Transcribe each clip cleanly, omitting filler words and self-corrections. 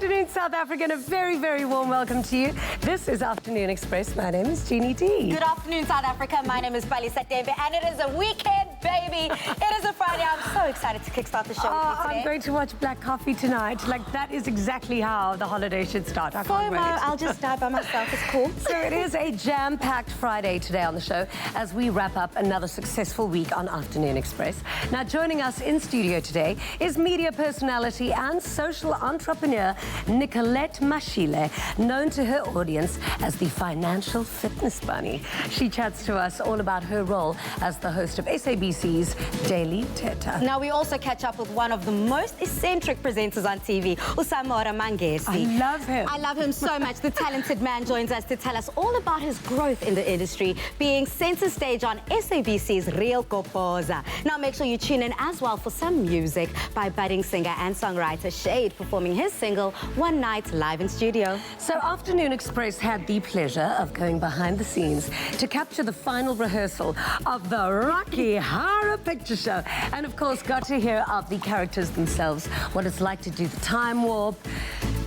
afternoon, South Africa, and a very, very warm welcome to you. This is Afternoon Express. My name is Jeannie D. Good afternoon, South Africa. My name is Balisa Dembe, and it is a weekend, baby. It is a Friday. I'm so excited to kickstart the show with you today. I'm going to watch Black Coffee tonight. Like, that is exactly how the holiday should start. I can't wait. I'll just die by myself. It's cool. So it is a jam-packed Friday today on the show as we wrap up another successful week on Afternoon Express. Now, joining us in studio today is media personality and social entrepreneur Nicolette Mashile, known to her audience as the Financial Fitness Bunny. She chats to us all about her role as the host of SABC's Daily Teta. Now, we also catch up with one of the most eccentric presenters on TV, Usamora Mangesi. I love him. I love him so much. The talented man joins us to tell us all about his growth in the industry, being center stage on SABC's Real Kopoza. Now, make sure you tune in as well for some music by budding singer and songwriter Shade, performing his single One Night live in studio. So Afternoon Express had the pleasure of going behind the scenes to capture the final rehearsal of the Rocky Horror Picture Show, and of course got to hear of the characters themselves, what it's like to do the time warp,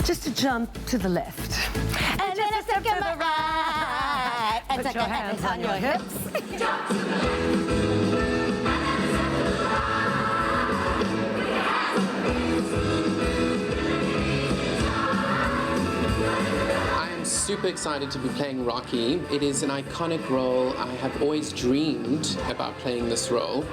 just to jump to the left. And then a step to the right. And Put your hands on your hips. Super excited to be playing Rocky. It is an iconic role. I have always dreamed about playing this role.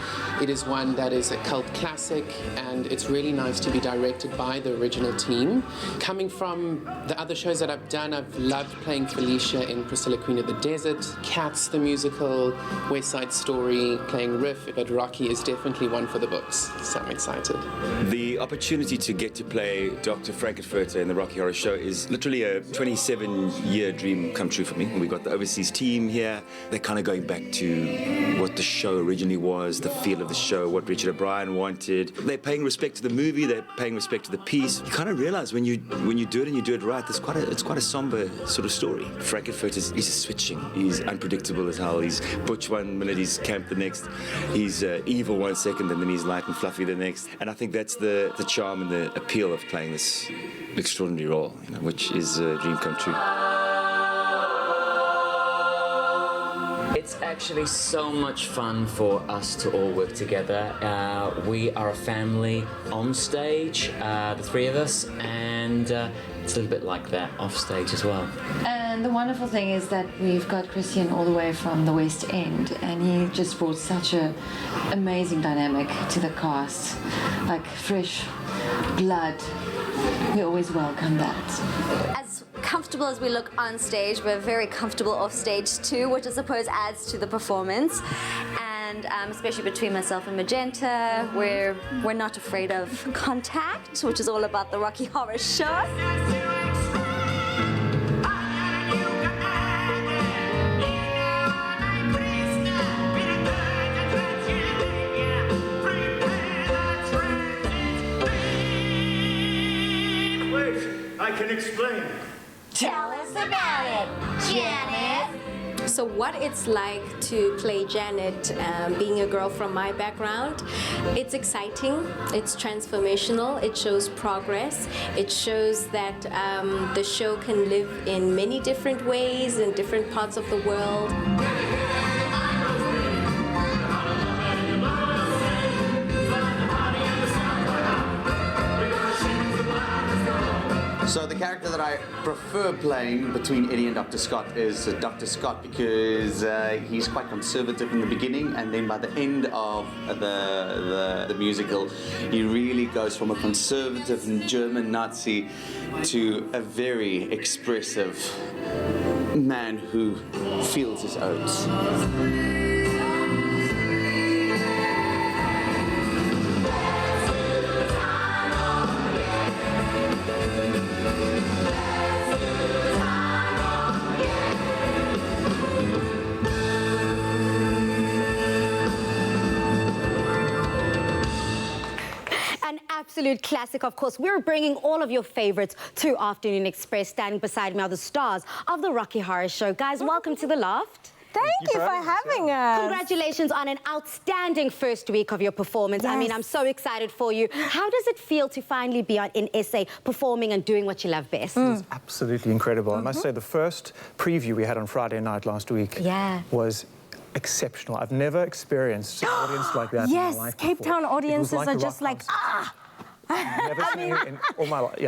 It is one that is a cult classic, and it's really nice to be directed by the original team. Coming from the other shows that I've done, I've loved playing Felicia in Priscilla, Queen of the Desert, Cats the musical, West Side Story, playing Riff, but Rocky is definitely one for the books, so I'm excited. The opportunity to get to play Dr. Frankenfurter in the Rocky Horror Show is literally a 27-year dream come true for me. We got the overseas team here. They're kind of going back to what the show originally was, the feel of the show, what Richard O'Brien wanted. They're paying respect to the movie, they're paying respect to the piece. You kind of realize when you do it and you do it right, it's quite a somber sort of story. Frankenfurter is switching. He's unpredictable as hell. He's butch one minute, he's camp the next. He's evil one second, and then he's light and fluffy the next. And I think that's the charm and the appeal of playing this extraordinary role, which is a dream come true. It's actually so much fun for us to all work together. We are a family on stage, the three of us, and it's a little bit like that off stage as well. And the wonderful thing is that we've got Christian all the way from the West End, and he just brought such an amazing dynamic to the cast, like fresh blood. We always welcome that. As comfortable as we look on stage, we're very comfortable off stage too, which I suppose adds to the performance. And especially between myself and Magenta, we're not afraid of contact, which is all about the Rocky Horror Show. I can explain. Tell us about it, Janet. So what it's like to play Janet, being a girl from my background, it's exciting, it's transformational, it shows progress, it shows that the show can live in many different ways in different parts of the world. So the character that I prefer playing between Eddie and Dr. Scott is Dr. Scott, because he's quite conservative in the beginning, and then by the end of the musical, he really goes from a conservative German Nazi to a very expressive man who feels his oats. Absolute classic, of course. We're bringing all of your favorites to Afternoon Express. Standing beside me are the stars of the Rocky Horror Show. Guys, welcome to the loft. Thank you for having us. Congratulations on an outstanding first week of your performance. I mean, I'm so excited for you. How does it feel to finally be in SA performing and doing what you love best? It's absolutely incredible. I must say the first preview we had on Friday night last week was exceptional. I've never experienced an audience like that in my life Cape before. Town audiences It was are a just rock like, concert. Never seen it in all my life.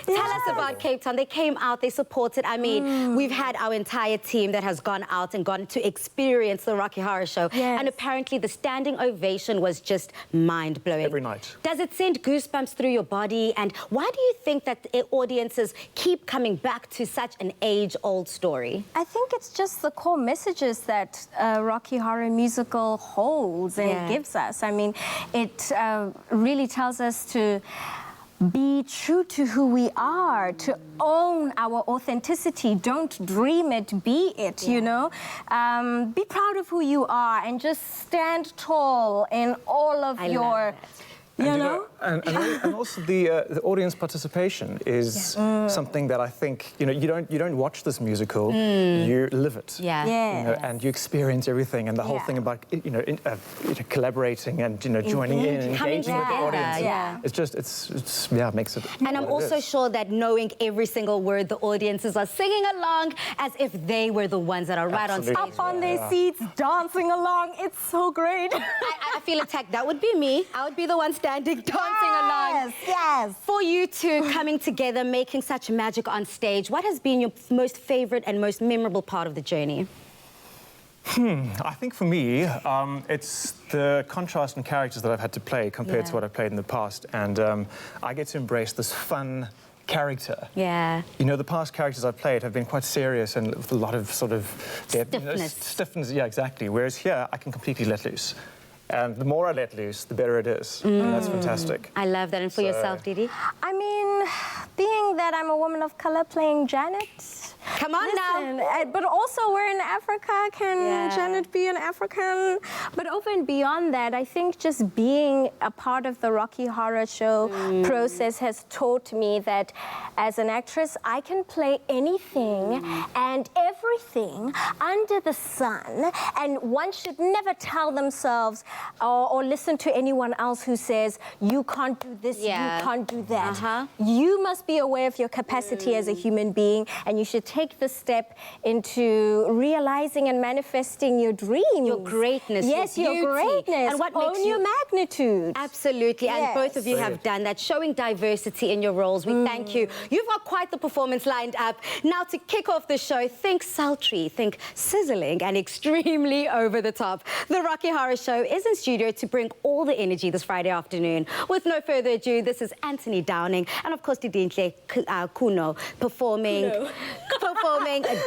Tell us about Cape Town. They came out, they supported. I mean, we've had our entire team that has gone out and gone to experience the Rocky Horror Show. And apparently the standing ovation was just mind-blowing. Every night. Does it send goosebumps through your body? And why do you think that audiences keep coming back to such an age-old story? I think it's just the core messages that Rocky Horror Musical holds and gives us. I mean, it really tells us to be true to who we are, to own our authenticity. Don't dream it, be it, you know. Be proud of who you are and just stand tall in all of your... You know? And also the audience participation is something that I think, you know, you don't watch this musical, you live it. You know, and you experience everything, and the whole thing about, you know, collaborating and, you know, joining in and engaging with the audience. It's just, it's makes it. And I'm also sure that knowing every single word, the audiences are singing along as if they were the ones that are right on stage. Up on their seats, dancing along. It's so great. I feel attacked. That would be me. I would be the one standing, dancing along. Yes. For you two coming together, making such magic on stage, what has been your most favorite and most memorable part of the journey? I think for me, it's the contrast in characters that I've had to play compared to what I've played in the past. And I get to embrace this fun character. You know, the past characters I've played have been quite serious and with a lot of sort of stiffness. Yeah, exactly. Whereas here, I can completely let loose. And the more I let loose, the better it is. And that's fantastic. I love that. And for yourself, Didi? I mean, being that I'm a woman of color playing Janet. Come on now. But also we're in Africa. Can Janet be an African? But over and beyond that, I think just being a part of the Rocky Horror Show process has taught me that as an actress, I can play anything and everything under the sun. And one should never tell themselves or listen to anyone else who says, you can't do this, you can't do that. You must be aware of your capacity as a human being, and you should take the step into realizing and manifesting your dreams. Your greatness, yes, your your greatness. And what Own makes your magnitude. Absolutely, and both of you have done that, showing diversity in your roles. We thank you. You've got quite the performance lined up. Now to kick off the show, think sultry, think sizzling and extremely over the top. The Rocky Horror Show is in studio to bring all the energy this Friday afternoon. With no further ado, this is Anthony Downing and of course Didinhle Kuno performing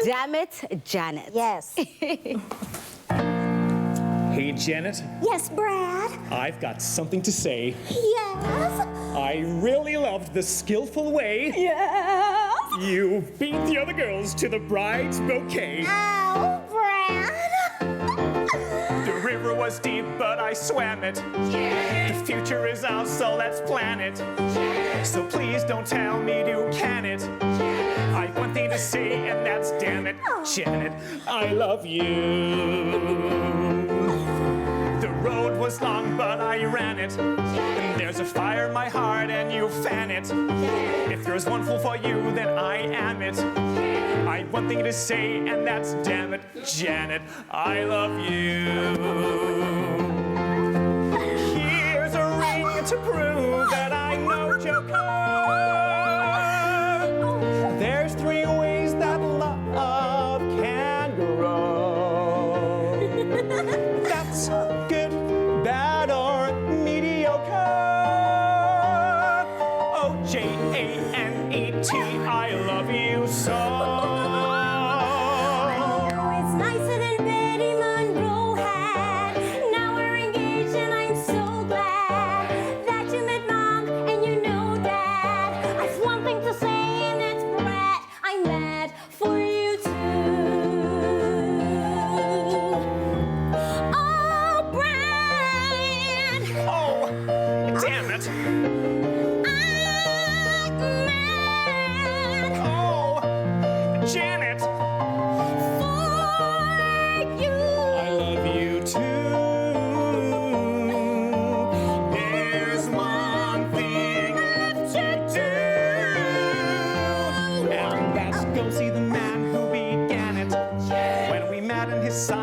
Damn It, Janet. Yes. Hey, Janet. Yes, Brad. I've got something to say. Yes. I really loved the skillful way you beat the other girls to the bride's bouquet. Oh, Brad. The river was deep, but I swam it. The future is ours, so let's plan it. So please don't tell me to can it. I've one thing to say, and that's damn it, Janet, I love you. The road was long, but I ran it. And there's a fire in my heart, and you fan it. If there's one fool for you, then I am it. I've one thing to say, and that's damn it, Janet, I love you. Here's a ring to prove that I know Joker. There's 3 ways that love can grow. That's good, bad, or mediocre. O-J-A-N-E-T, I love you so.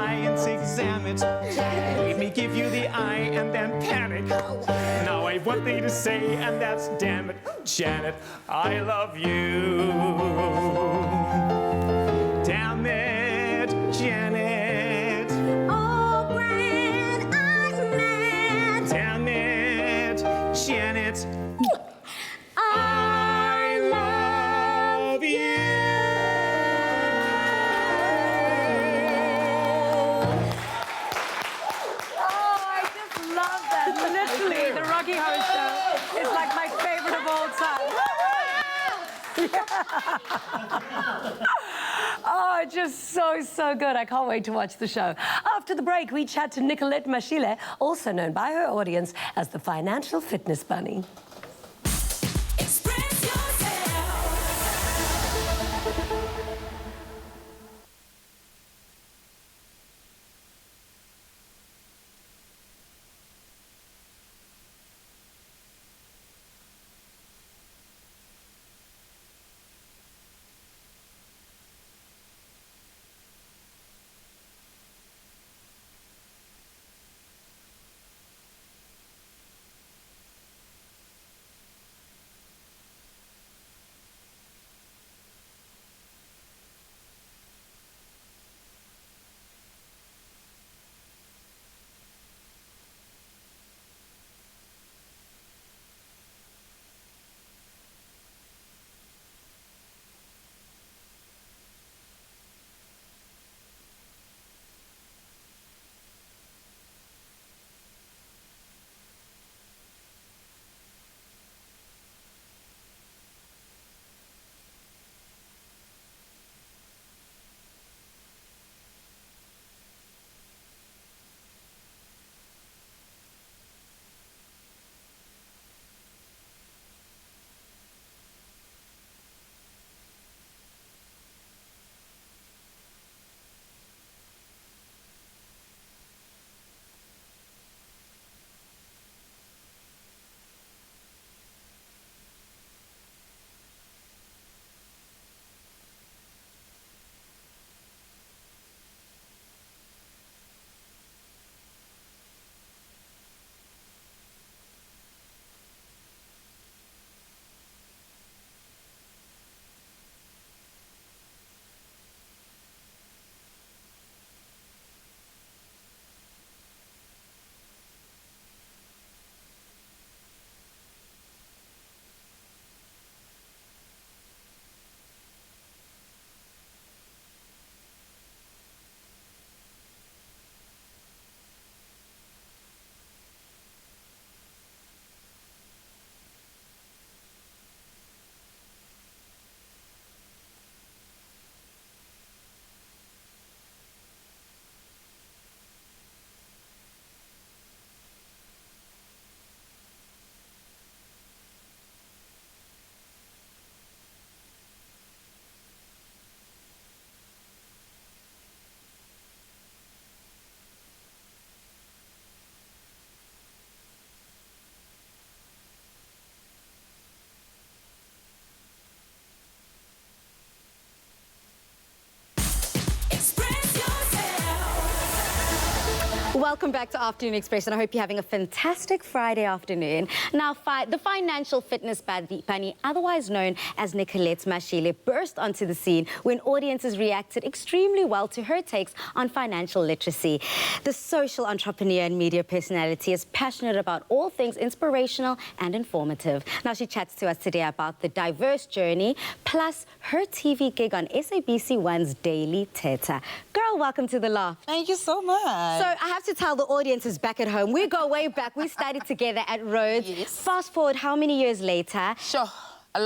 science exam it. Made me give you the eye and then panic. Now I have one thing to say, and that's damn it, Janet, I love you. Damn it, Janet. Oh, grand eyes met. Damn it, Janet. I love you. Oh, I just love that. Literally, the Rocky Horror Show is like my favorite of all time. Oh, just so good. I can't wait to watch the show. After the break, we chat to Nicolette Mashile, also known by her audience as the Financial Fitness Bunny. Welcome back to Afternoon Express, and I hope you're having a fantastic Friday afternoon. Now, the Financial Fitness Bunny, otherwise known as Nicolette Mashile, burst onto the scene when audiences reacted extremely well to her takes on financial literacy. The social entrepreneur and media personality is passionate about all things inspirational and informative. Now, she chats to us today about the diverse journey, plus her TV gig on SABC1's Daily Teta. Girl, welcome to The Laugh. Thank you so much. So I have to tell the audiences back at home, we go way back. We studied together at Rhodes. Yes. Fast forward how many years later? Sure. A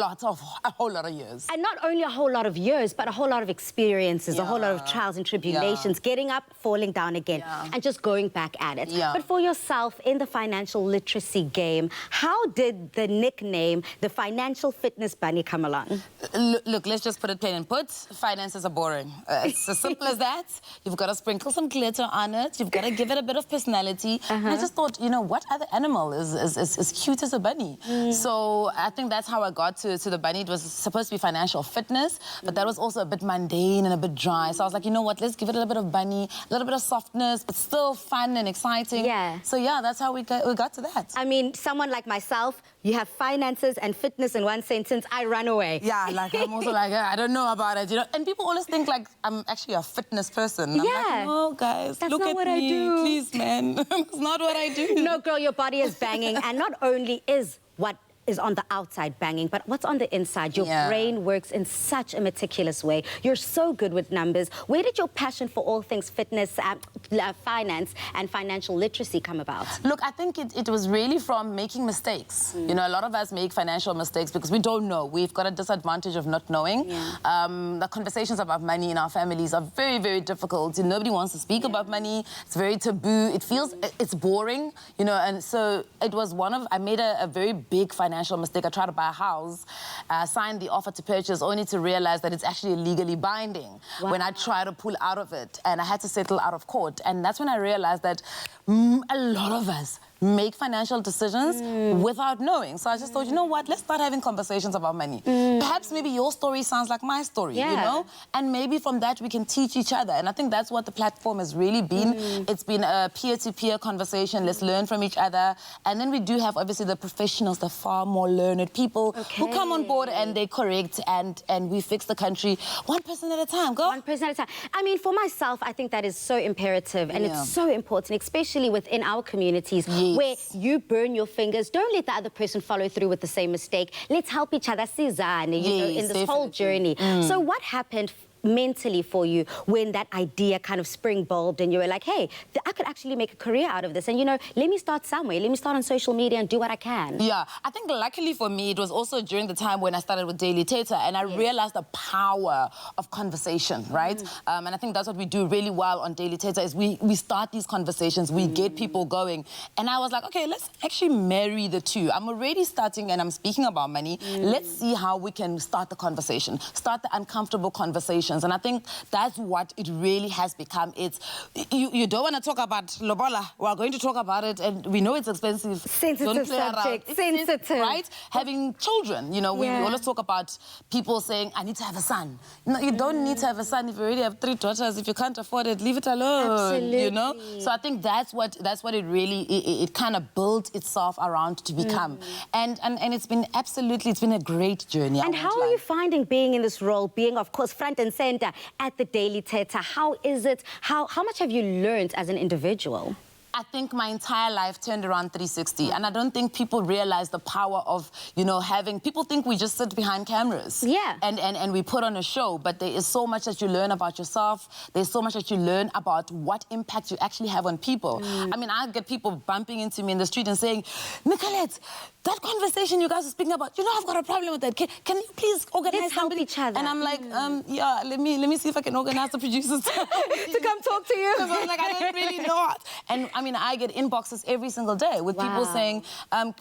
whole lot of years. And not only a whole lot of years, but a whole lot of experiences, a whole lot of trials and tribulations, getting up, falling down again, and just going back at it. But for yourself, in the financial literacy game, how did the nickname, the Financial Fitness Bunny, come along? Look, let's just put it plain and put. Finances are boring. It's as simple as that. You've got to sprinkle some glitter on it. You've got to give it a bit of personality. And I just thought, you know, what other animal is cute as a bunny? So I think that's how I got got to the bunny, it was supposed to be financial fitness, but that was also a bit mundane and a bit dry. So I was like, you know what, let's give it a little bit of bunny, a little bit of softness, but still fun and exciting. Yeah. So yeah, that's how we got to that. I mean, someone like myself, you have finances and fitness in one sentence, I run away. Yeah, like I'm also like, I don't know about it, you know. And people always think like I'm actually a fitness person. I'm like, no, guys, that's look not at what me, I do. please, man. It's not what I do. No, girl, your body is banging, and not only is what is on the outside banging, but what's on the inside? Your brain works in such a meticulous way. You're so good with numbers. Where did your passion for all things fitness, finance, and financial literacy come about? Look, I think it was really from making mistakes. You know, a lot of us make financial mistakes because we don't know. We've got a disadvantage of not knowing. The conversations about money in our families are very, very difficult. Nobody wants to speak about money. It's very taboo. It feels, it's boring, you know, and so it was I made a very big financial mistake. I tried to buy a house, signed the offer to purchase, only to realize that it's actually legally binding when I tried to pull out of it, and I had to settle out of court. And that's when I realized that a lot of us make financial decisions without knowing. So I just thought, you know what, let's start having conversations about money. Perhaps maybe your story sounds like my story, you know? And maybe from that we can teach each other. And I think that's what the platform has really been. It's been a peer-to-peer conversation. Let's learn from each other. And then we do have, obviously, the professionals, the far more learned people who come on board and they correct and we fix the country one person at a time. Go. One person at a time. I mean, for myself, I think that is so imperative and it's so important, especially within our communities where you burn your fingers. Don't let the other person follow through with the same mistake. Let's help each other, Sizane, you know, in this whole journey. So what happened mentally for you when that idea kind of spring-bulbed and you were like, hey, I could actually make a career out of this, and, you know, let me start somewhere. Let me start on social media and do what I can. Yeah, I think luckily for me, it was also during the time when I started with Daily Tata, and I realized the power of conversation, right? And I think that's what we do really well on Daily Tata is we start these conversations, we get people going. And I was like, okay, let's actually marry the two. I'm already starting and I'm speaking about money. Let's see how we can start the conversation, start the uncomfortable conversation. And I think that's what it really has become. It's you don't want to talk about lobola. We're going to talk about it, and we know it's expensive. Sensitive subject, sensitive, right? Having children, you know, we always talk about people saying, "I need to have a son." No, you don't need to have a son if you already have 3 daughters. If you can't afford it, leave it alone. Absolutely. You know. So I think that's what it really it kind of built itself around to become, and it's been a great journey. And how are you finding being in this role, being of course front and center at the Daily Tata? How is it? How much have you learned as an individual? I think my entire life turned around 360, and I don't think people realize the power of, you know, having... People think we just sit behind cameras. Yeah. And we put on a show, but there is so much that you learn about yourself. There's so much that you learn about what impact you actually have on people. I mean, I get people bumping into me in the street and saying, Nicolette, that conversation you guys are speaking about, you know, I've got a problem with that. Can you please organize somebody? Help each other. And I'm like, yeah, let me see if I can organize the producers to come talk to you. Because I'm like, I don't really know. And I mean, I get inboxes every single day with people saying,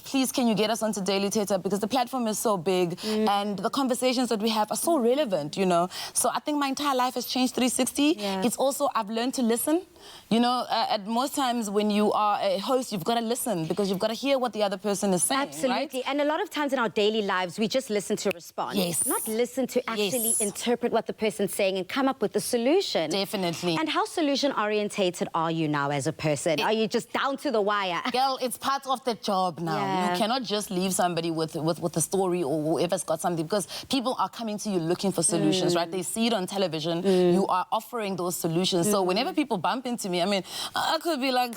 please, can you get us onto Daily Tata? Because the platform is so big and the conversations that we have are so relevant, you know. So I think my entire life has changed 360. It's also, I've learned to listen. You know, at most times when you are a host, you've got to listen because you've got to hear what the other person is saying. Absolutely. Right? And a lot of times in our daily lives, we just listen to respond. Yes. Not listen to actually interpret what the person's saying and come up with a solution. Definitely. And how solution-orientated are you now as a person? Are you just down to the wire? Girl, it's part of the job now. You cannot just leave somebody with a story or whoever's got something, because people are coming to you looking for solutions, right? They see it on television. You are offering those solutions. So whenever people bump into me, I mean, I could be like,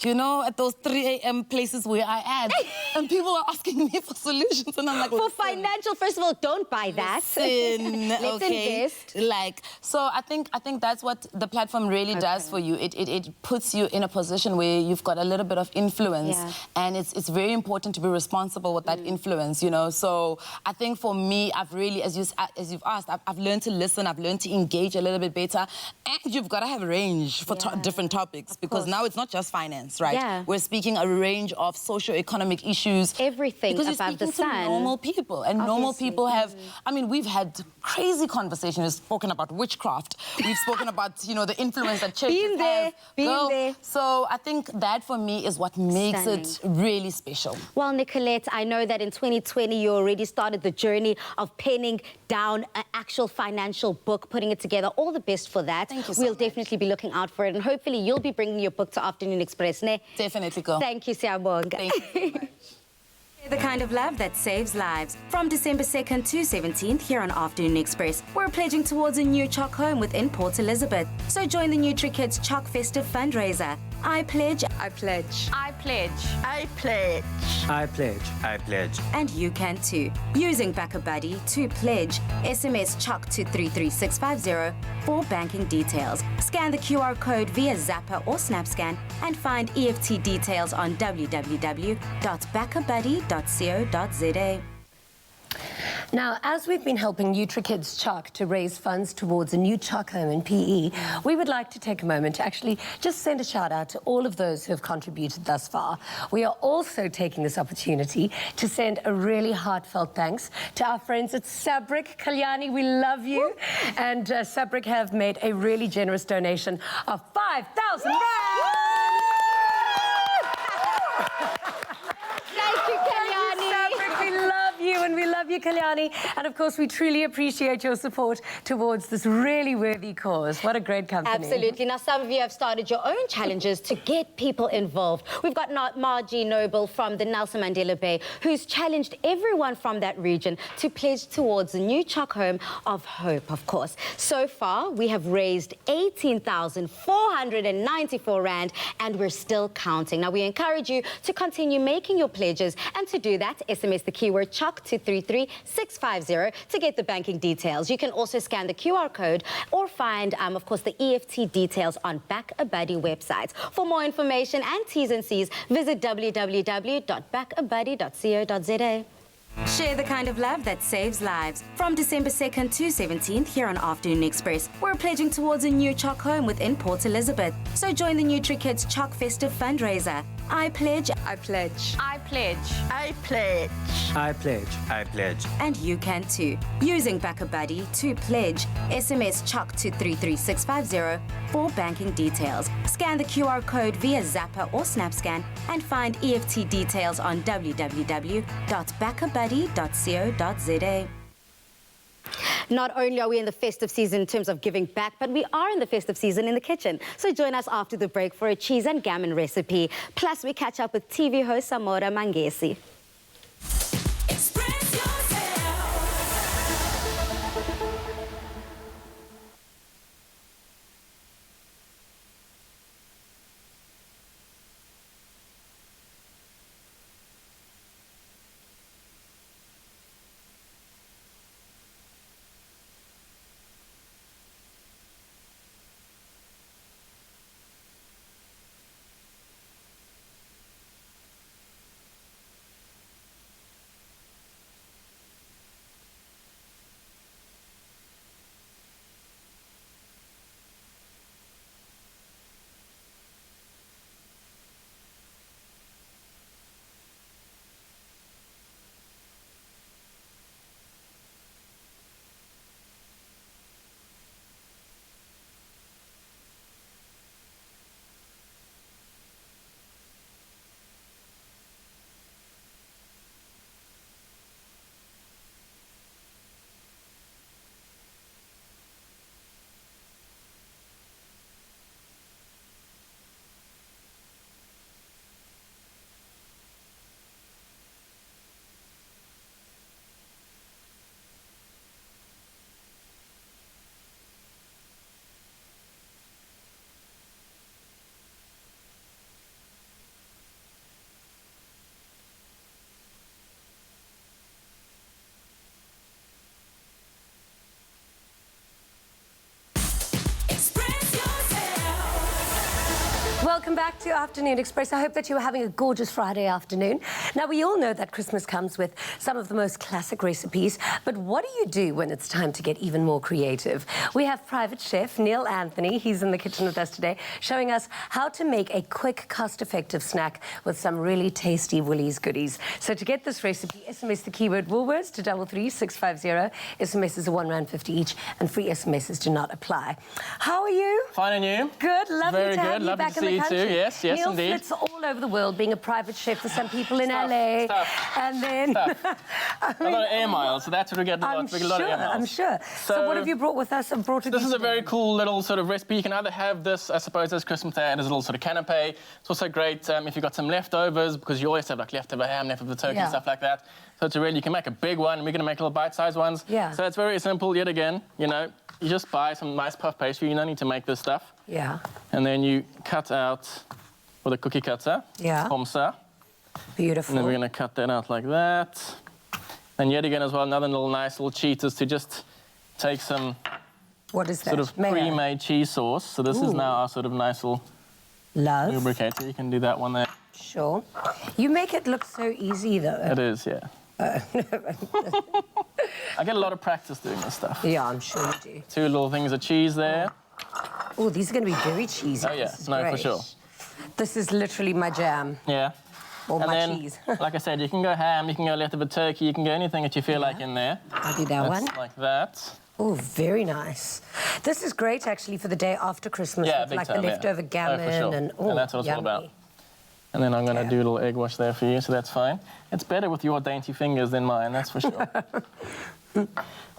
you know, at those 3 a.m. places where I am, and people are asking me for solutions, and I'm like, for financial, first of all, don't buy that. Let's invest. Like, so I think that's what the platform really does for you. It puts you in a position where you've got a little bit of influence, and it's very important to be responsible with that influence, you know. So I think for me, I've really, as you've asked, I've learned to listen, I've learned to engage a little bit better, and you've got to have a range for different topics, because now it's not just finance, right? We're speaking a range of socio-economic issues. Everything because above the sun. To normal people, and normal people have, I mean, we've had crazy conversations. We've spoken about witchcraft. We've spoken about, you know, the influence that churches have Been there. So I think that for me is what makes Stunning. it really special. Well, Nicolette, I know that in 2020 you already started the journey of penning down an actual financial book, putting it together. All the best for that. Thank you so We'll much. definitely be looking out for it, and hopefully you'll be bringing your book to Afternoon Express, ne? Definitely go. Thank you, Siyabonga. Thank you. The kind of love that saves lives. From December 2nd to 17th here on Afternoon Express, we're pledging towards a new Choc home within Port Elizabeth. So join the NutriKids Choc Festive fundraiser. I pledge. I pledge. I pledge. I pledge. I pledge. I pledge. And you can too. Using BackaBuddy to pledge, SMS CHOC to 33650 for banking details. Scan the QR code via Zapper or SnapScan and find EFT details on www.backabuddy.co.za. Now, as we've been helping NutriKids Choc to raise funds towards a new Choc home in PE, we would like to take a moment to actually just send a shout out to all of those who have contributed thus far. We are also taking this opportunity to send a really heartfelt thanks to our friends at Sabrik. Kalyani, we love you. And Sabrik have made a really generous donation of 5,000 rand. Thank you, Kalyani. Sabrik, we love you, and we love you, Kalyani. And of course, we truly appreciate your support towards this really worthy cause. What a great company. Absolutely. Now, some of you have started your own challenges to get people involved. We've got Margie Noble from the Nelson Mandela Bay, who's challenged everyone from that region to pledge towards the new Choc home of hope, of course. So far, we have raised 18,494 rand, and we're still counting. Now, we encourage you to continue making your pledges, and to do that, SMS the keyword CHOC to 33650 to get the banking details. You can also scan the QR code or find, of course, the EFT details on BackaBuddy website. For more information and T's and C's, visit www.backabuddy.co.za. Share the kind of love that saves lives. From December 2nd to 17th here on Afternoon Express, we're pledging towards a new Choc home within Port Elizabeth. So join the NutriKids Choc Festive fundraiser. I pledge. I pledge. I pledge. I pledge. I pledge. I pledge. And you can too. Using BackaBuddy to pledge, SMS CHOC to 33650 for banking details. Scan the QR code via Zapper or SnapScan and find EFT details on www.backabuddy.co.za. Not only are we in the festive season in terms of giving back, but we are in the festive season in the kitchen. So join us after the break for a cheese and gammon recipe. Plus, we catch up with TV host Samora Mangesi. Welcome back to Afternoon Express. I hope that you are having a gorgeous Friday afternoon. Now, we all know that Christmas comes with some of the most classic recipes, but what do you do when it's time to get even more creative? We have private chef Neil Anthony. He's in the kitchen with us today, showing us how to make a quick, cost-effective snack with some really tasty Woolies goodies. So to get this recipe, SMS the keyword Woolworths to 33650. SMSs are R1.50 each, and free SMSs do not apply. How are you? Fine, and you? Good, lovely Very to have good. you Lovely back to in the see you country. too. Yes, yes, Neil indeed. flits all over the world, being a private chef for some people in LA, and then a lot of air miles, so that's what we get. We get a lot of air miles. I'm sure. So what have you brought with us? And brought This is a very cool little sort of recipe. You can either have this, I suppose, as Christmas Day and as a little sort of canapé. It's also great if you've got some leftovers, because you always have like leftover ham, leftover turkey, and stuff like that. So it's you can make a big one, and we're going to make little bite-sized ones. Yeah. So it's very simple. Yet again, you know, you just buy some nice puff pastry. You don't need to make this stuff. Yeah. And then you cut out with a cookie cutter. Yeah. Komsa. Beautiful. And then we're going to cut that out like that. And yet again as well, another little nice little cheat is to just take some what is that? sort of pre-made cheese sauce. So this is now our sort of nice little lubricator. You can do that one there. Sure. You make it look so easy, though. It is, yeah. I get a lot of practice doing this stuff. Yeah, I'm sure you do. 2 little things of cheese there. Oh, these are going to be very cheesy. Oh, yeah. No, great. for sure. This is literally my jam. Yeah. Or and my then, cheese. like I said, you can go ham, you can go leftover turkey, you can go anything that you feel like in there. I'll do that one. Like that. Oh, very nice. This is great, actually, for the day after Christmas. Yeah, with big like time, the leftover gammon for sure. and that's what it's yummy. all about. And then I'm going to do a little egg wash there for you, so that's fine. It's better with your dainty fingers than mine, that's for sure.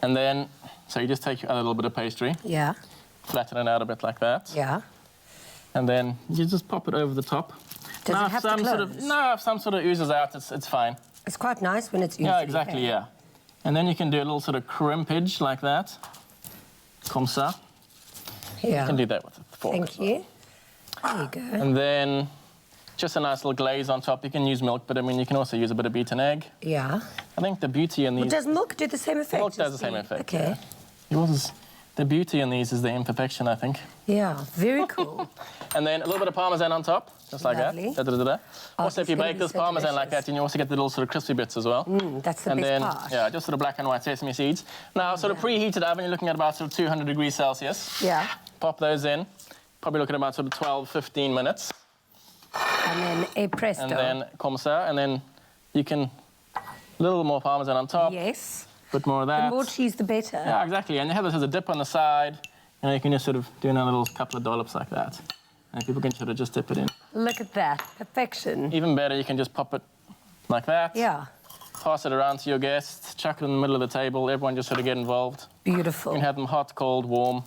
And then, so you just take a little bit of pastry. Yeah. Flatten it out a bit like that. Yeah. And then you just pop it over the top. Does it have to close? No, if some sort of oozes out, it's fine. It's quite nice when it's oozing. Yeah, exactly, yeah. And then you can do a little sort of crimpage like that. Comme ça. Yeah. You can do that with a fork. Thank you. There you go. And then just a nice little glaze on top. You can use milk, but I mean, you can also use a bit of beaten egg. Yeah. I think the beauty in these... Well, does milk do the same effect? Milk does the same effect. Okay. Yeah. The beauty in these is the imperfection, I think. Yeah, very cool. And then a little bit of Parmesan on top, just like Lovely. that. Da-da-da-da. Also, if you bake this so Parmesan like delicious. that, you also get the little sort of crispy bits as well. That's the and best then, part. yeah, just sort of black and white sesame seeds. Now, sort of preheated oven, you're looking at about sort of 200 degrees Celsius. Yeah. Pop those in. Probably looking at about sort of 12, 15 minutes. And then a presto. And then comme ça, and then you can a little more Parmesan on top. Yes. Bit more of that. The more cheese, the better. Yeah, exactly. And you have this as a dip on the side. You know, you can just sort of do a little couple of dollops like that. And people can sort of just dip it in. Look at that. Perfection. Even better, you can just pop it like that. Yeah. Pass it around to your guests, chuck it in the middle of the table. Everyone just sort of get involved. Beautiful. You can have them hot, cold, warm.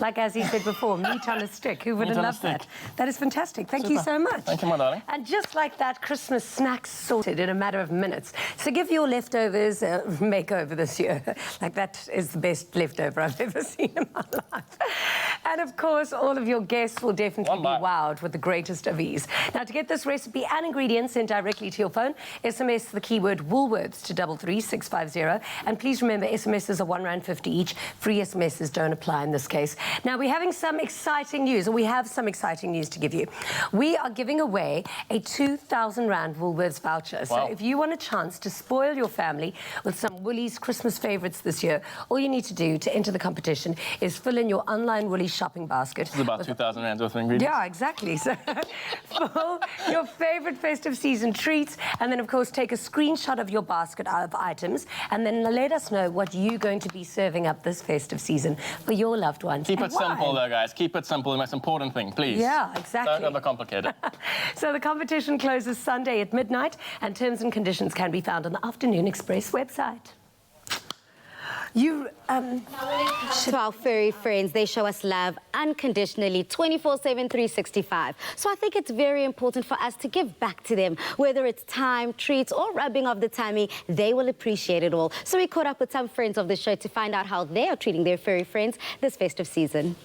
Like as he said before, meat on a stick. Who wouldn't Meat on a love that? stick. That is fantastic. Thank you Super. so much. Thank you, my darling. And just like that, Christmas snacks sorted in a matter of minutes. So give your leftovers a makeover this year. Like that is the best leftover I've ever seen in my life. And of course, all of your guests will definitely be wowed with the greatest of ease. Now, to get this recipe and ingredients sent directly to your phone, SMS the keyword Woolworths to 33650. And please remember, SMSs are R1.50 each. Free SMSs don't apply in this case. Now, we're having some exciting news, or we have some exciting news to give you. We are giving away a 2,000 Rand Woolworths voucher. So if you want a chance to spoil your family with some Woolies Christmas favorites this year, all you need to do to enter the competition is fill in your online Woolies shopping basket. It's about 2,000 Rand worth of ingredients. Yeah, exactly. So fill your favorite festive season treats, and then, of course, take a screenshot of your basket of items, and then let us know what you're going to be serving up this festive season for your loved ones. Keep and it simple, why. though, guys. Keep it simple. The most important thing, please. Yeah, exactly. Don't overcomplicate it. So the competition closes Sunday at midnight, and terms and conditions can be found on the Afternoon Express website. To our furry friends, they show us love unconditionally, 24/7, 365. So I think it's very important for us to give back to them. Whether it's time, treats, or rubbing of the tummy, they will appreciate it all. So we caught up with some friends of the show to find out how they are treating their furry friends this festive season.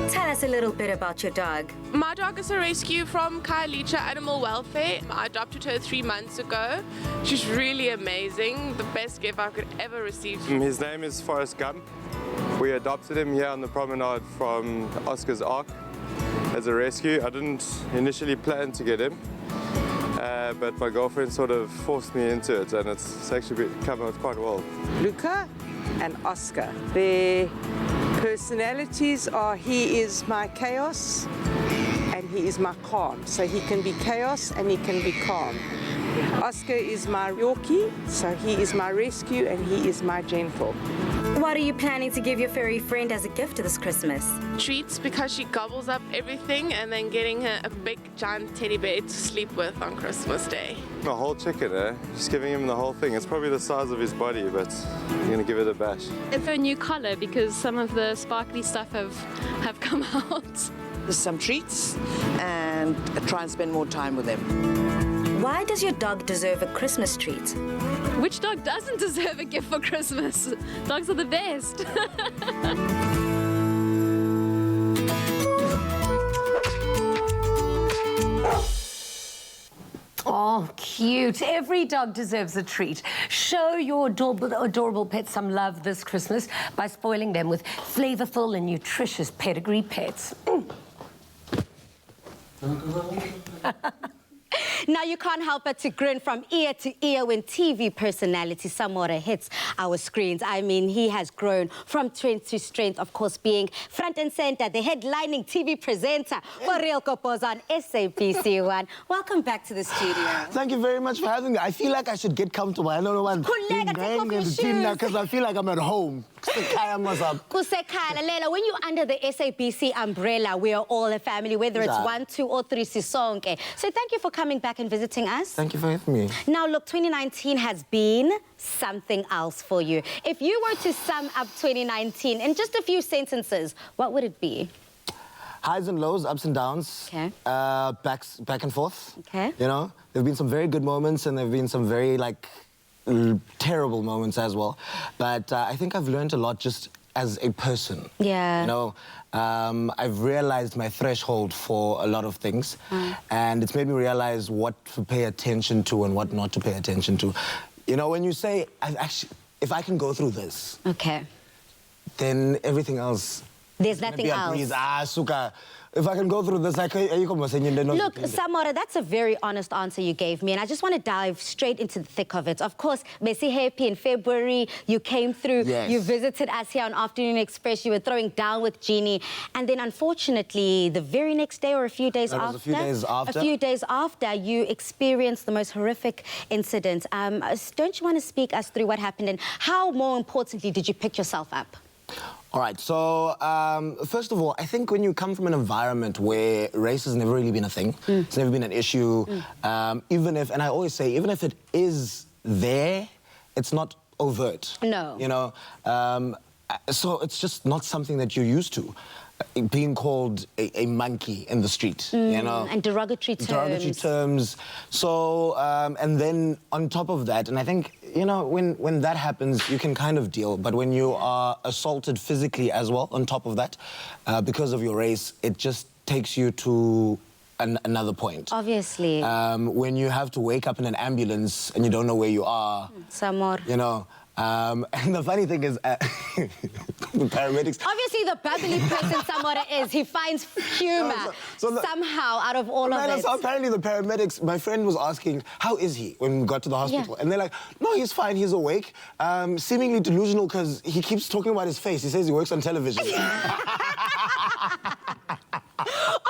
Tell us us a little bit about your dog. My dog is a rescue from Kailicha Animal Welfare. I adopted her 3 months ago. She's really amazing. The best gift I could ever receive. His name is Forrest Gump. We adopted him here on the promenade from Oscar's Ark as a rescue. I didn't initially plan to get him, but my girlfriend sort of forced me into it, and it's actually come out quite well. Luca and Oscar. Their personalities are, he is my chaos and he is my calm. So he can be chaos and he can be calm. Oscar is my Yorkie, so he is my rescue and he is my gentle. What are you planning to give your furry friend as a gift this Christmas? Treats, because she gobbles up everything, and then getting her a big giant teddy bear to sleep with on Christmas Day. A whole chicken, eh? Just giving him the whole thing. It's probably the size of his body, but I'm gonna give it a bash. It's a new color because some of the sparkly stuff have come out. Some treats and try and spend more time with them. Why does your dog deserve a Christmas treat? Which dog doesn't deserve a gift for Christmas? Dogs are the best. Oh, cute. Every dog deserves a treat. Show your adorable pets some love this Christmas by spoiling them with flavorful and nutritious pedigree pets. Now you can't help but to grin from ear to ear when TV personality Samora hits our screens. I mean, he has grown from strength to strength, of course, being front and center, the headlining TV presenter for Real Kopoza on SABC1. Welcome back to the studio. Thank you very much for having me. I feel like I should get comfortable. I don't know why I'm because I feel like I'm at home. Kusekhala, when you're under the SABC umbrella, we are all a family, whether it's 1, 2, or 3 sisonke. So thank you for coming back and visiting us. Thank you for having me. Now, look, 2019 has been something else for you. If you were to sum up 2019 in just a few sentences, what would it be? Highs and lows, ups and downs. Okay. Back and forth. Okay. You know, there have been some very good moments and there have been some very, terrible moments as well. But I think I've learned a lot just as a person. Yeah. You know, I've realized my threshold for a lot of things. And it's made me realize what to pay attention to and what not to pay attention to. You know, when you say, if I can go through this, okay, then everything else, there's nothing else. Suka. If I can go through this, Look, Samora, that's a very honest answer you gave me, and I just want to dive straight into the thick of it. Of course, Messi Happy in February, you came through, you visited us here on Afternoon Express, you were throwing down with Jeannie, and then unfortunately, the very next day or a few days after, you experienced the most horrific incident. Don't you want to speak us through what happened, and how, more importantly, did you pick yourself up? All right, so first of all, I think when you come from an environment where race has never really been a thing, it's never been an issue, even if, and I always say, even if it is there, it's not overt. No. You know, so it's just not something that you're used to. Being called a monkey in the street, you know. And derogatory terms. Derogatory terms. So, and then on top of that, and I think, you know, when that happens, you can kind of deal. But when you are assaulted physically as well, on top of that, because of your race, it just takes you to another point. Obviously. When you have to wake up in an ambulance and you don't know where you are. Samor. You know. And the funny thing is, the paramedics... Obviously, the bubbly person Samora is. He finds humour somehow out of all of it. So apparently the paramedics, my friend was asking, how is he when we got to the hospital? And they're like, no, he's fine, he's awake. Seemingly delusional because he keeps talking about his face. He says he works on television.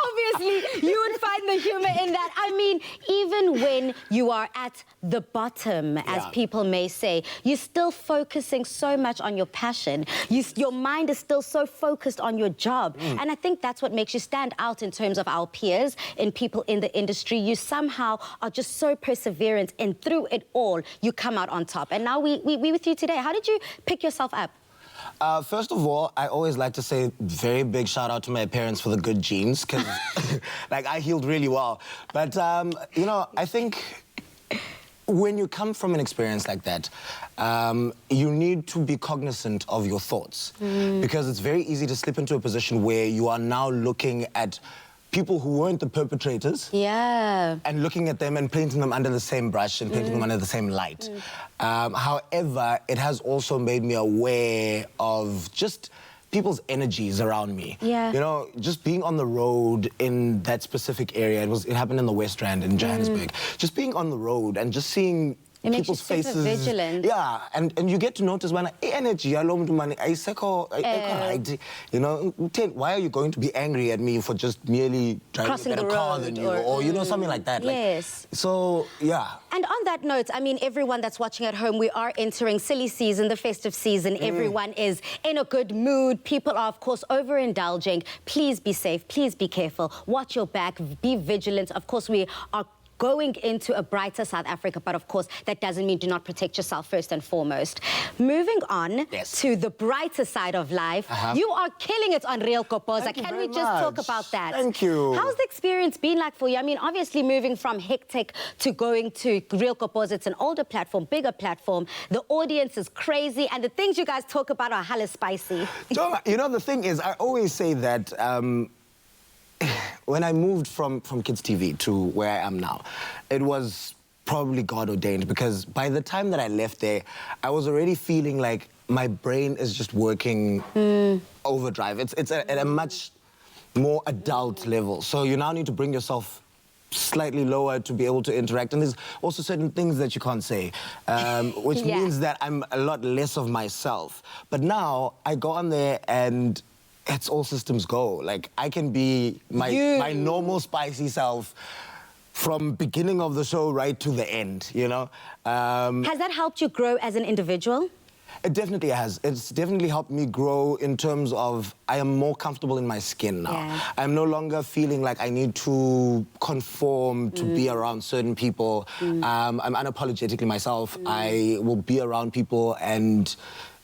Obviously, you would find the humour in that. I mean, even when you are at the bottom, as people may say, you're still focusing so much on your passion. Your mind is still so focused on your job. And I think that's what makes you stand out in terms of our peers and people in the industry. You somehow are just so perseverant, and through it all, you come out on top. And now we with you today. How did you pick yourself up? First of all, I always like to say very big shout out to my parents for the good genes, because I healed really well. But, you know, I think when you come from an experience like that, you need to be cognizant of your thoughts because it's very easy to slip into a position where you are now looking at people who weren't the perpetrators. Yeah. And looking at them and painting them under the same brush and painting them under the same light. However, it has also made me aware of just people's energies around me. Yeah. You know, just being on the road in that specific area. It happened in the West Rand in Johannesburg. Just being on the road and just seeing It makes you people's super faces. vigilant. Yeah, and you get to notice when energy, you know, why are you going to be angry at me for just merely driving Crossing a better the car road than you, or you know, something like that. Yes. Like, so yeah. And on that note, I mean, everyone that's watching at home, we are entering silly season, the festive season. Everyone is in a good mood. People are, of course, overindulging. Please be safe. Please be careful. Watch your back. Be vigilant. Of course, we are going into a brighter South Africa, but of course, that doesn't mean do not protect yourself first and foremost. Moving on to the brighter side of life, you are killing it on Real Kopoza. Can we just talk about that? Thank you. How's the experience been like for you? I mean, obviously moving from Hectic to going to Real Kopoza, it's an older platform, bigger platform. The audience is crazy, and the things you guys talk about are hella spicy. You know, the thing is, I always say that when I moved from Kids TV to where I am now, it was probably God ordained, because by the time that I left there, I was already feeling like my brain is just working overdrive. It's at a much more adult level. So you now need to bring yourself slightly lower to be able to interact. And there's also certain things that you can't say, which means that I'm a lot less of myself. But now I go on there and it's all systems go. Like, I can be my normal spicy self from beginning of the show right to the end, you know? Has that helped you grow as an individual? It definitely has. It's definitely helped me grow in terms of I am more comfortable in my skin now. Yeah. I'm no longer feeling like I need to conform to be around certain people. I'm unapologetically myself. I will be around people and,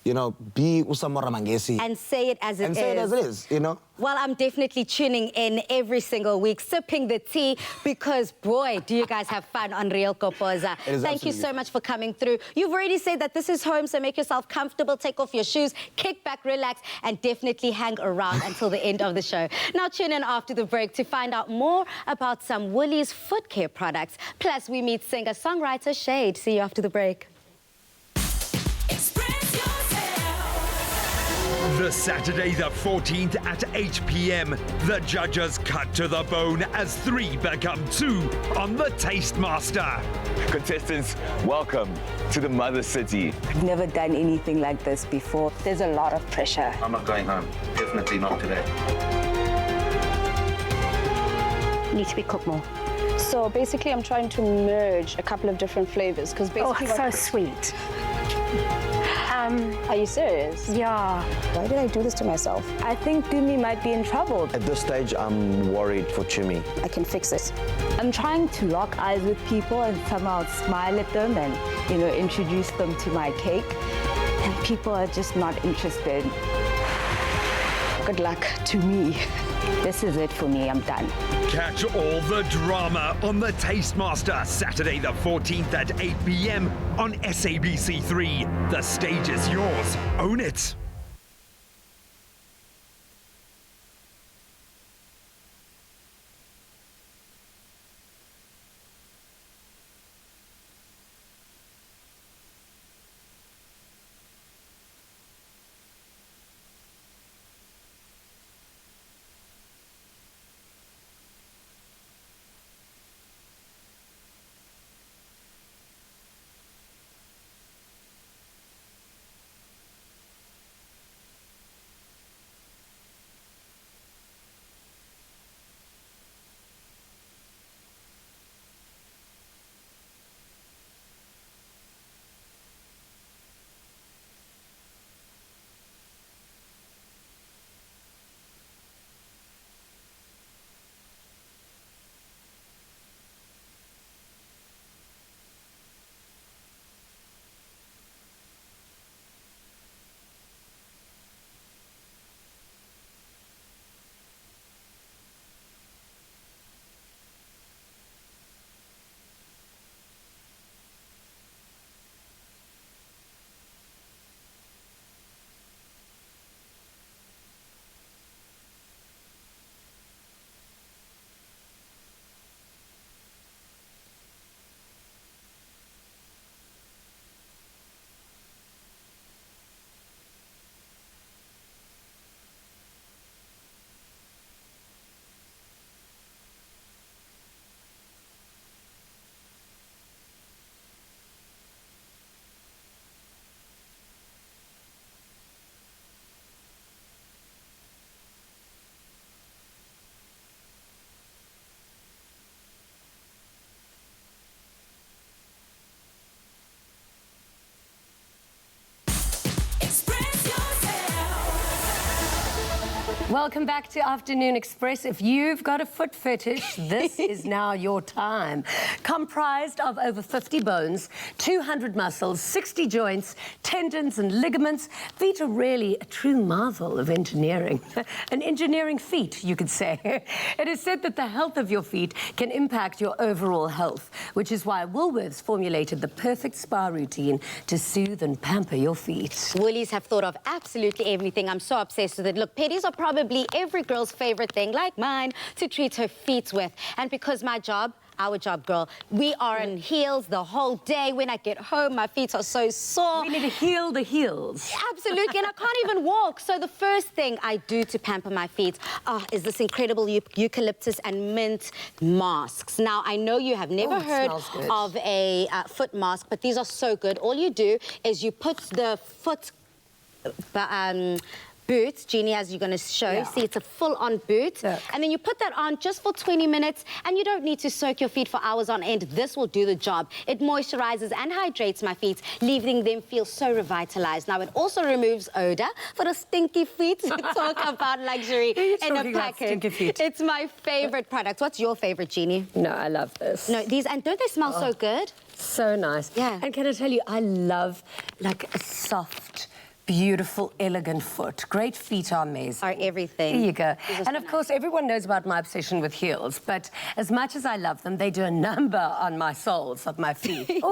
you know, be Usama Ramangesi. And say it as it is. And say it as it is, you know? Well, I'm definitely tuning in every single week, sipping the tea, because, boy, do you guys have fun on Real Kopoza. Thank you so much for coming through. You've already said that this is home, so make yourself comfortable, take off your shoes, kick back, relax, and definitely hang around until the end of the show. Now tune in after the break to find out more about some Woolies foot care products. Plus, we meet singer-songwriter Shade. See you after the break. The Saturday the 14th at 8 p.m, the judges cut to the bone as 3 become 2 on The Tastemaster. Contestants, welcome to the Mother City. I've never done anything like this before. There's a lot of pressure. I'm not going home. Definitely not today. Need to be cooked more. So basically, I'm trying to merge a couple of different flavors because basically. Oh, so sweet. Are you serious? Yeah. Why did I do this to myself? I think Dumi might be in trouble. At this stage, I'm worried for Chumi. I can fix it. I'm trying to lock eyes with people and somehow smile at them and, you know, introduce them to my cake. And people are just not interested. Good luck to me. This is it for me. I'm done. Catch all the drama on The Tastemaster, Saturday the 14th at 8 p.m. on SABC3. The stage is yours. Own it. Welcome back to Afternoon Express. If you've got a foot fetish, this is now your time. Comprised of over 50 bones, 200 muscles, 60 joints, tendons and ligaments, feet are really a true marvel of engineering. An engineering feat, you could say. It is said that the health of your feet can impact your overall health, which is why Woolworths formulated the perfect spa routine to soothe and pamper your feet. Woolies have thought of absolutely everything. I'm so obsessed with it. Look, pedis are probably every girl's favorite thing, like mine, to treat her feet with. And because our job, girl, we are in heels the whole day. When I get home, my feet are so sore. We need to heal the heels. Absolutely, and I can't even walk. So the first thing I do to pamper my feet is this incredible eucalyptus and mint masks. Now, I know you have never heard of a foot mask, but these are so good. All you do is you put the foot boots, Jeannie, as you're going to show. Yeah. See, it's a full-on boot. Yeah. And then you put that on just for 20 minutes, and you don't need to soak your feet for hours on end. This will do the job. It moisturizes and hydrates my feet, leaving them feel so revitalized. Now, it also removes odor for the stinky feet. Talk about luxury in a package. It's my favorite product. What's your favorite, Jeannie? No, I love this. No, these, and don't they smell so good? So nice. Yeah. And can I tell you, I love like a soft, beautiful, elegant foot. Great feet are amazing. Are everything. There you go. And of course, everyone knows about my obsession with heels, but as much as I love them, they do a number on my soles of my feet.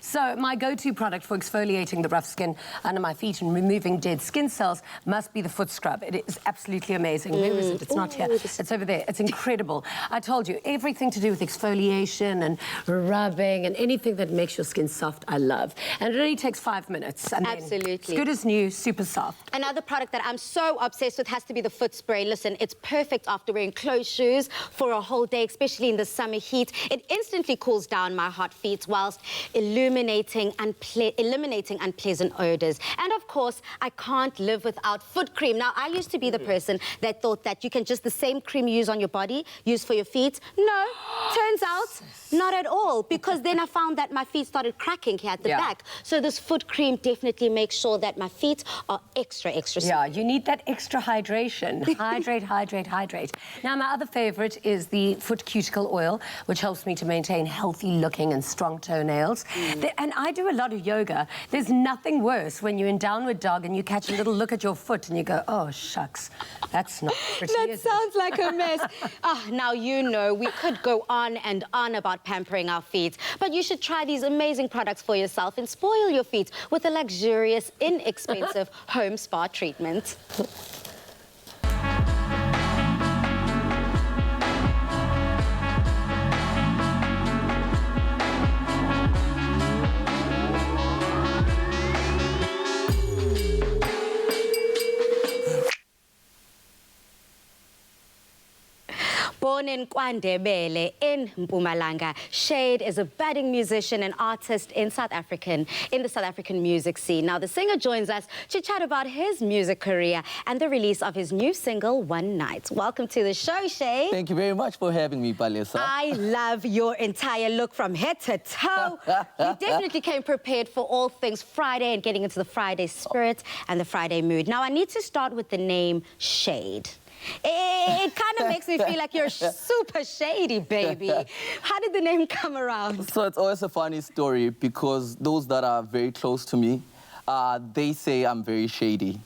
So my go-to product for exfoliating the rough skin under my feet and removing dead skin cells must be the foot scrub. It is absolutely amazing. Where is it? It's not here. It's over there. It's incredible. I told you, everything to do with exfoliation and rubbing and anything that makes your skin soft, I love. And it only takes 5 minutes. And absolutely. It's good as new. Super soft. Another product that I'm so obsessed with has to be the foot spray. Listen, it's perfect after wearing closed shoes for a whole day, especially in the summer heat. It instantly cools down my hot feet whilst eliminating unpleasant odors. And of course, I can't live without foot cream. Now, I used to be the person that thought that you can just the same cream you use on your body, use for your feet. No, turns out not at all, because then I found that my feet started cracking here at the back. So this foot cream definitely makes sure that my feet are extra smooth. Yeah, you need that extra hydration. Hydrate, hydrate, hydrate. Now, my other favorite is the foot cuticle oil, which helps me to maintain healthy looking and strong toenails. And I do a lot of yoga. There's nothing worse when you're in downward dog and you catch a little look at your foot and you go, oh, shucks, that's not pretty, That sounds like a mess. Now, you know, we could go on and on about pampering our feet, but you should try these amazing products for yourself and spoil your feet with a luxurious, inexpensive home spa treatment. Born in KwaNdebele in Mpumalanga, Shade is a budding musician and artist in the South African music scene. Now, the singer joins us to chat about his music career and the release of his new single, One Night. Welcome to the show, Shade. Thank you very much for having me, Palesa. I love your entire look from head to toe. You definitely came prepared for all things Friday and getting into the Friday spirit and the Friday mood. Now, I need to start with the name Shade. It kind of makes me feel like you're super shady, baby. How did the name come around? So it's always a funny story because those that are very close to me, they say I'm very shady.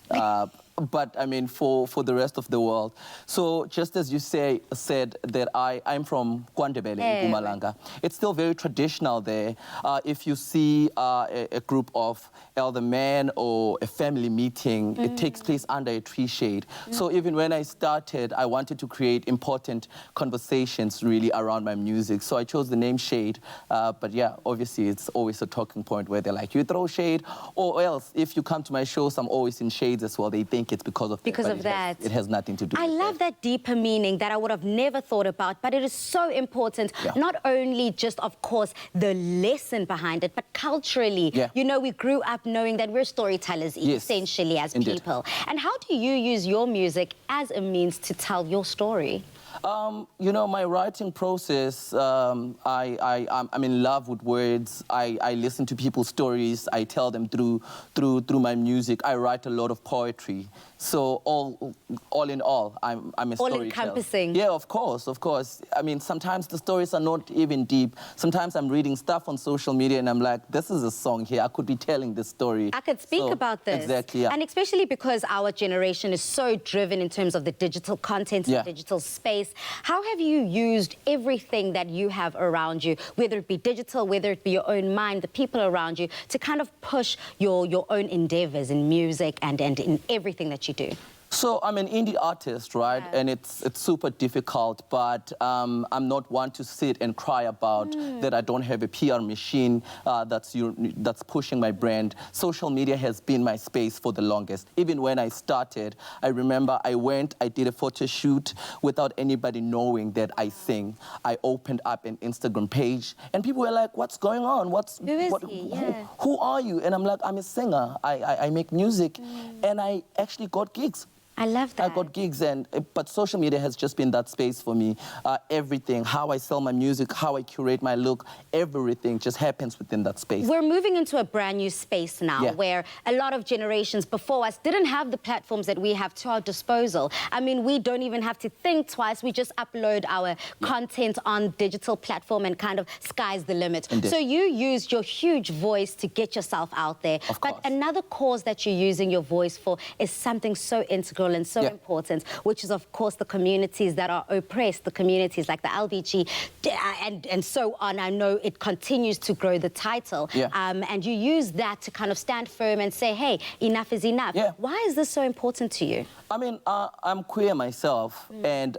But, I mean, for the rest of the world. So just as you said that I'm from KwaNdebele in Mpumalanga. It's still very traditional there. If you see a group of elder men or a family meeting, it takes place under a tree shade. So even when I started, I wanted to create important conversations really around my music. So I chose the name Shade. But yeah, obviously it's always a talking point where they're like, you throw shade, or else if you come to my shows, I'm always in shades as well. They think it's because of that. It has nothing to do with I love that deeper meaning that I would have never thought about, but it is so important, not only just, of course, the lesson behind it, but culturally. You know, we grew up knowing that we're storytellers essentially as people. And how do you use your music as a means to tell your story? You know, my writing process, I'm in love with words. I listen to people's stories. I tell them through my music. I write a lot of poetry. So all in all, I'm a storyteller. All-encompassing. Yeah, of course. I mean, sometimes the stories are not even deep. Sometimes I'm reading stuff on social media and I'm like, this is a song here. I could be telling this story. I could speak about this. Exactly, yeah. And especially because our generation is so driven in terms of the digital content, the digital space. How have you used everything that you have around you, whether it be digital, whether it be your own mind, the people around you, to kind of push your own endeavors in music and in everything that you do? So I'm an indie artist, right? Yeah. And it's super difficult, but I'm not one to sit and cry about that I don't have a PR machine that's pushing my brand. Social media has been my space for the longest. Even when I started, I remember I did a photo shoot without anybody knowing that I sing. I opened up an Instagram page and people were like, what's going on? Who are you? And I'm like, I'm a singer. I make music. And I actually got gigs. I love that. I got gigs, but social media has just been that space for me. Everything, how I sell my music, how I curate my look, everything just happens within that space. We're moving into a brand new space now where a lot of generations before us didn't have the platforms that we have to our disposal. I mean, we don't even have to think twice. We just upload our content on digital platform and kind of sky's the limit. Indeed. So you used your huge voice to get yourself out there. Of course. But another cause that you're using your voice for is something so integral and so important, which is, of course, the communities that are oppressed, the communities like the LBG and so on. I know it continues to grow, the title. And you use that to kind of stand firm and say, hey, enough is enough. Why is this so important to you? I mean, I'm queer myself, and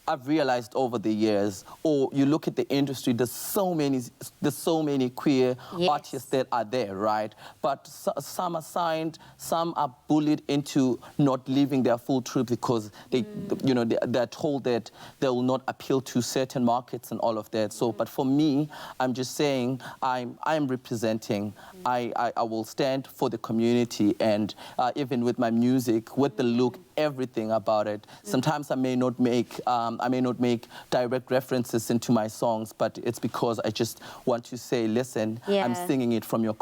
I've realized over the years, you look at the industry, there's so many queer artists that are there, right? But some are signed, some are bullied into not living their full truth because they're told that they will not appeal to certain markets and all of that. So, but for me, I'm just saying I'm representing. I will stand for the community, and even with my music, with the look, everything about it. Sometimes I may not make direct references into my songs, but it's because I just want to say, listen, I'm singing it from your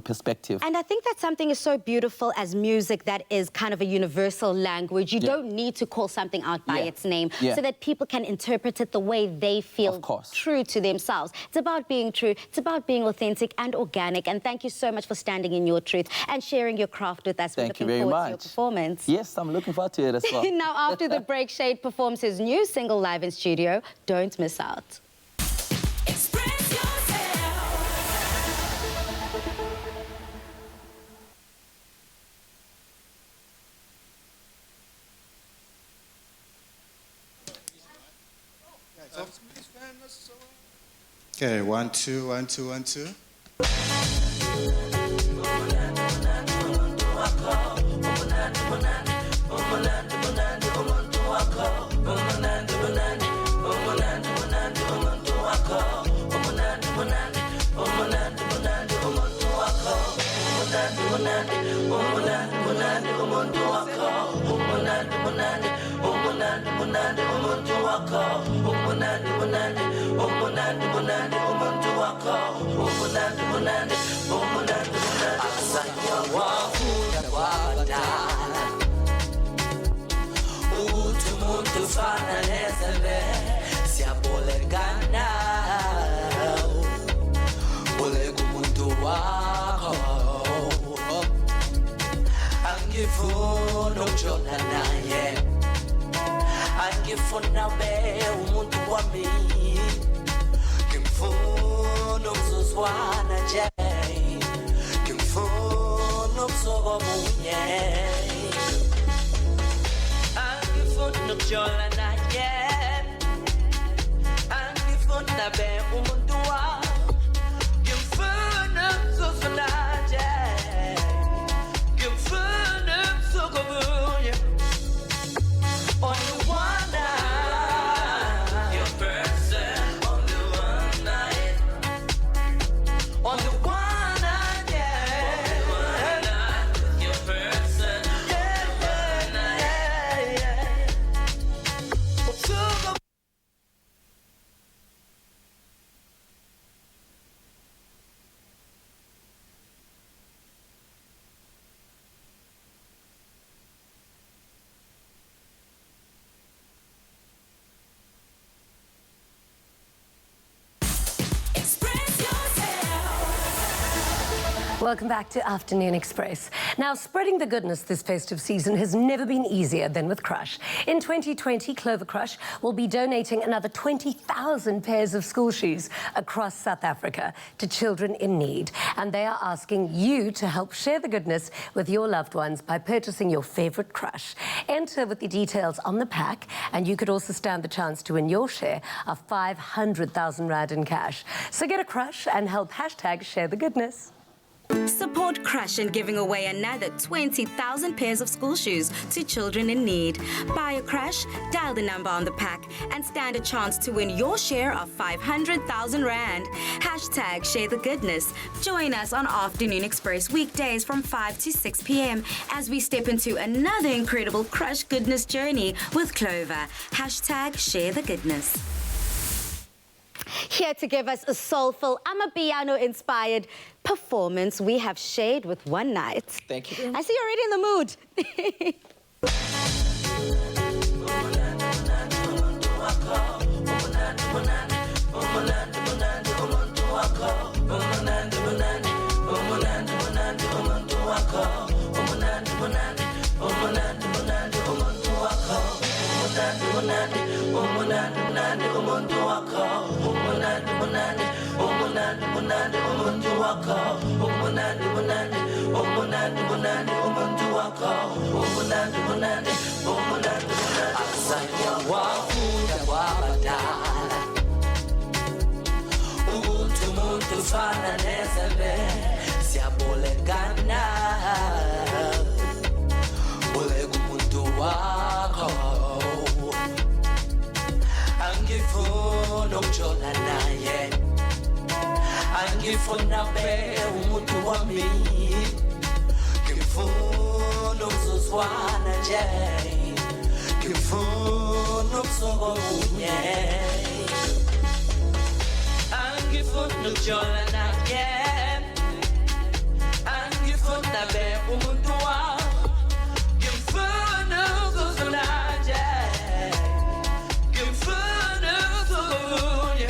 perspective. And I think that something is so beautiful as music that is kind of a universal language. You don't need to call something out by its name so that people can interpret it the way they feel true to themselves. It's about being true. It's about being authentic and organic. And thank you so much for standing in your truth and sharing your craft with us. Thank you We're very looking forward much. to your performance. Yes, I'm looking forward to it as well. Now, after the break, Shade performs his new single live in studio. Don't miss out. Okay, 1, 2, 1, 2, 1, 2. Angifuna be umuntu wami ngimfuna ukuzuzwana nje ngimfuna ukuzoba munye angifuna ukujola naye angifuna be umuntu wami ngimfuna ukuzuzwana nje ngimfuna ukuzoba munye. welcome back to Afternoon Express. Now, spreading the goodness this festive season has never been easier than with Crush. In 2020, Clover Crush will be donating another 20,000 pairs of school shoes across South Africa to children in need. And they are asking you to help share the goodness with your loved ones by purchasing your favorite Crush. Enter with the details on the pack, and you could also stand the chance to win your share of 500,000 Rand in cash. So get a Crush and help #share the goodness. Support Crush in giving away another 20,000 pairs of school shoes to children in need. Buy a Crush, dial the number on the pack, and stand a chance to win your share of 500,000 Rand. #share the goodness. Join us on Afternoon Express weekdays from 5 to 6 p.m. as we step into another incredible Crush goodness journey with Clover. #share the goodness. Here to give us a soulful, Amapiano-inspired performance, we have Shade with One Night. Thank you. I see you're already in the mood. Wafunda kwabadala ukuthi umuntu ufana nezembe siyabolekana boleka umuntu wakho angifuna ukujona naye angifuna be umuntu wami ngifuna ukuzozwana nje ngifuna ukusoka kunye angifuna ukujona naye angifuna be umuntu wami ngifuna ukuzozwana nje ngifuna ukusoka kunye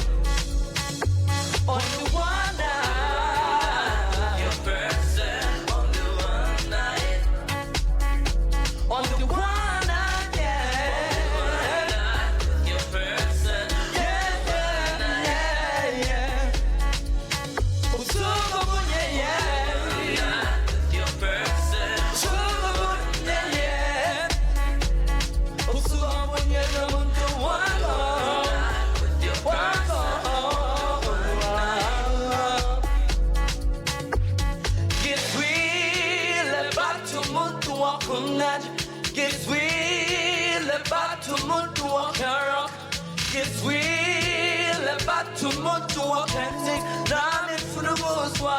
only one night your person only one night only one night yeah your person yeah usuku kunye yeah your person usuku kunye yeah usuku kunye nomuntu wako wako get real about umuntu wako mnandi get real about umuntu wako get real about umuntu wako nami funa ukuzwa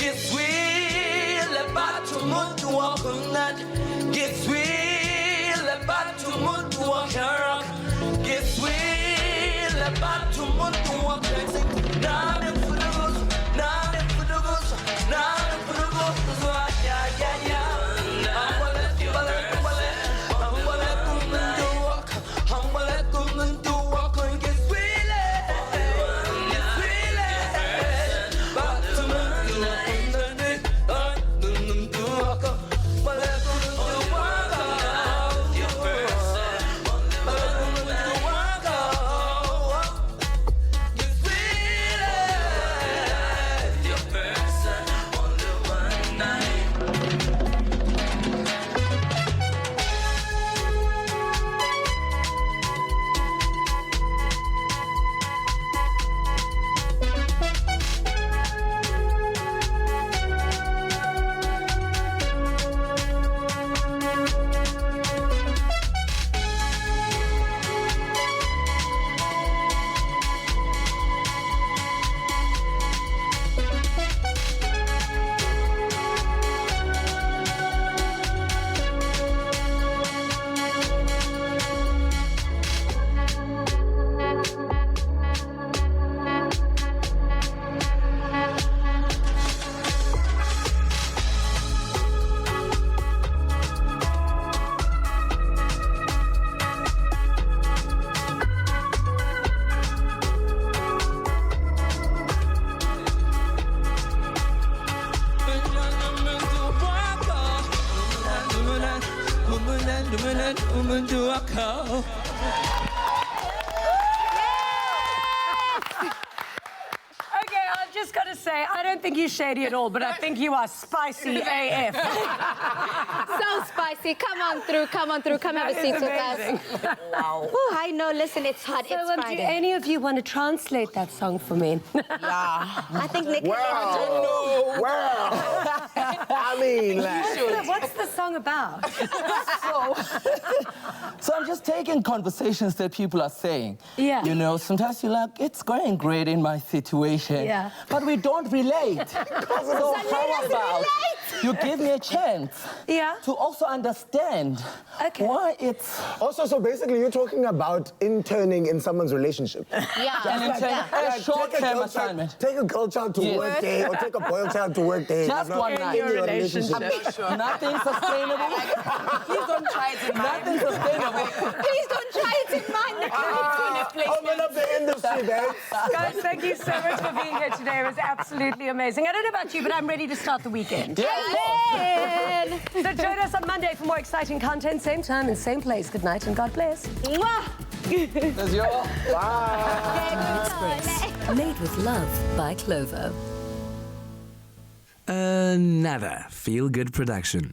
get real about umuntu wako mnandi get real about umuntu wako get real about umuntu wako nami funa ukuzwa nami funa ukuzwa nami funa ukuzwa yeah yeah yeah Get Okay, I've just got to say, I don't think you're shady at all, but I think you are spicy AF. So spicy. Come on through, come on through. Come have a seat with us. Wow. Ooh, I know, listen, it's hot. So, it's do Friday. any of you want to translate that song for me? I think Nick Well, I mean, like... What's the song about? So I'm just taking conversations that people are saying. Yeah. You know, sometimes you're like, it's going great in my situation. Yeah. But we don't relate. So how about you give me a chance to also understand why it's... Also, so basically you're talking about interning in someone's relationship. Yeah. An intern, a short-term assignment. Take a girl child to work day or take a boy child to work day. Just one night. In your relationship. I'm not sure. Nothing sustainable. Please don't try it in mine. Nothing sustainable. Please don't try it in mine. Open up the industry, babe. Guys, thank you so much for being here today. It was absolutely amazing. I don't know about you, but I'm ready to start the weekend. Yeah. So join us on Monday for more exciting content. Same time and same place. Good night and God bless. Mwah. There's your... Made with love by Clover. Another feel-good production.